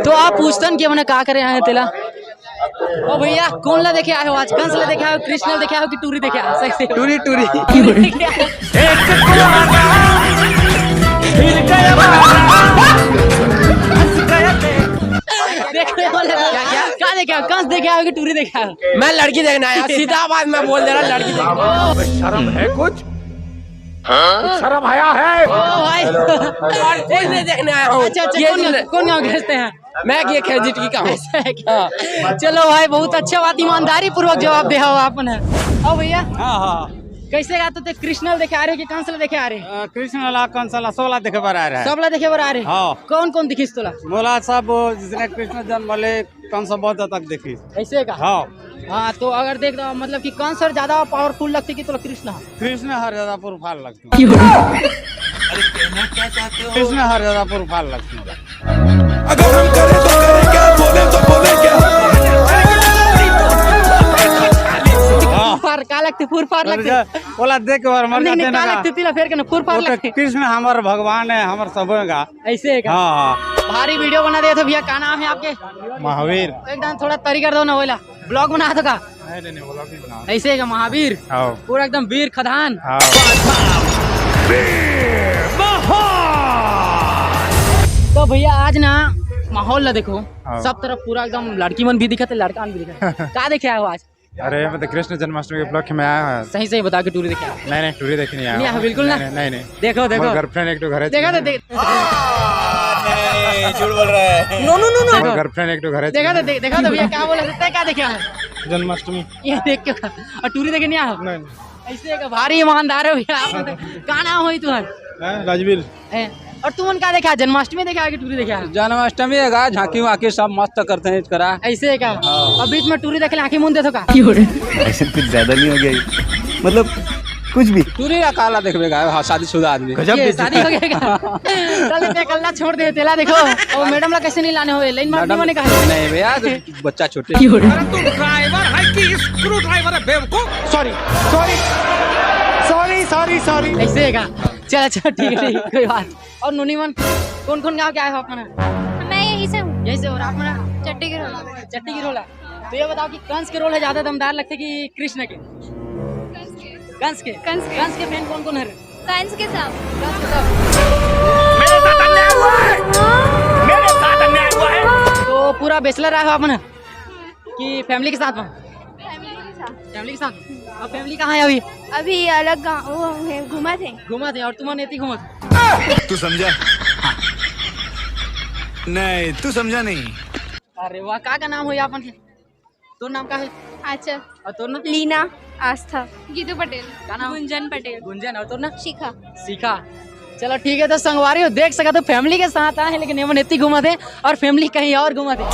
तो आप पूछतन कि मैंने का करे आए तेला ओ भैया कौन ला देखे आए हो आज कंस ला देखे आए हो कृष्ण ला देखे आए हो कि टूरी देखे आए हो सही टूरी टूरी देखे आए देखने वाले क्या देखे आए कंस देखे आए हो कि टूरी देखे आए हो मैं लड़की देखना आया सीधा बात मैं बोल दे रहा लड़की देखना शर्म है कुछ शर्म आया है ओ भाई और देखने देखने आया हूँ अच्छा कौन गाँव भेजते हैं मैं ये खेजिट की कहूँ ऐसा है क्या? चलो भाई बहुत अच्छा बात ईमानदारी पूर्वक जवाब दे हो आपने ओ भैया हाँ कैसे गाते थे कृष्ण देखे आ रहे कि कंस ला देखे आ रहे कृष्ण ला कंसला 16 देखे बर आ रहा है सब ला देखे बर आ रहे हाँ। कौन कौन दिखिस तोला मोला सब जिसने कृष्ण जन्म ले कंस बहुत तक देखी ऐसे का हाँ हाँ तो अगर देख दो मतलब कि कंस और ज्यादा पावरफुल लगती कि तोला कृष्ण कृष्ण हर ज्यादा प्रोफाइल लगती कृष्ण हर ज्यादा प्रोफाइल लगती अगर हम करें तो करें क्या बोले तो बोले क्या फुर का लगती फुर फार लगती बोला देख बार मर नहीं जाते नहीं का ना लगती तिला फेर के फुर फार लगती कृष्ण हमारे भगवान है हमारे सब का ऐसे है का हाँ भारी वीडियो बना दिया था भैया क्या नाम है आपके महावीर एकदम थोड़ा तरी कर दो ना बोला ब्लॉग बना दो का ऐसे है का महावीर पूरा एकदम वीर खदान तो भैया आज ना माहौल ला देखो सब तरफ पूरा एकदम लड़की मन भी दिखत है लड़का मन भी दिखत है का देखे आए हो आज अरे मतलब कृष्ण जन्माष्टमी के ब्लॉग में आया है सही सही बता के टूरी देखे आए नहीं टूरी देखने नहीं आया बिल्कुल ना नहीं देखो देखो गर्लफ्रेंड एक तो घर है देखा तो झूठ बोल रहा है नो गर्लफ्रेंड एक तो घर है देखा तो भैया क्या बोला सकता क्या देखे आए जन्माष्टमी ये देख के और टूरी देखे नहीं आए ऐसे का भारी ईमानदार है भैया आप का नाम होई तुम्हार राजवीर और तुमन का देखा जन्माष्टमी देखा कि टूरी देखा जन्माष्टमी है झांकी वाकी सब मस्त करते हैं करा ऐसे है क्या और बीच में टूरी देखले आंखें मुंह दे तो का ऐसे कुछ ज्यादा नहीं हो गया मतलब कुछ भी टूरी का काला देखबेगा हाँ शादीशुदा आदमी ये शादी हो गया चल ते कल्ला छोड़ दे तेला देखो और मैडम ला कैसे नहीं लाने हो लाइन मारने वाले कहा नहीं भैया बच्चा छोटे तू ड्राइवर है कि स्क्रू ड्राइवर है बेवकूफ सॉरी ऐसे है का चल अच्छा ठीक है कोई बात और नोनीमन कौन कौन गाँव के आए हो अपना मैं यही से हूँ यही से और अपना चट्टी के रोला चट्टी की रोल है तो ये बताओ कि कंस के रोल है ज्यादा दमदार लगते कि कृष्ण के कंस के फैन कौन कौन है कंस के साथ मेरे साथ अन्याय हुआ है मेरे साथ अन्याय हुआ है तो पूरा बैचलर आए हो अपना कि फैमिली के साथ में फैमिली के साथ और फैमिली कहाँ है अभी अभी अलग गाँव घुमा थे और तुम नेती घूमा थे तू समझा नहीं तू समझा नहीं अरे वाह का नाम हो अपन के तो नाम का है अच्छा और तो ना लीना आस्था गीतू पटेल का नाम गुंजन पटेल गुंजन और तो ना शिखा चलो ठीक है तो संगवारी हो देख सका तो फैमिली के साथ आए हैं लेकिन ये नेती घुमा थे और फैमिली कहीं और घुमा थे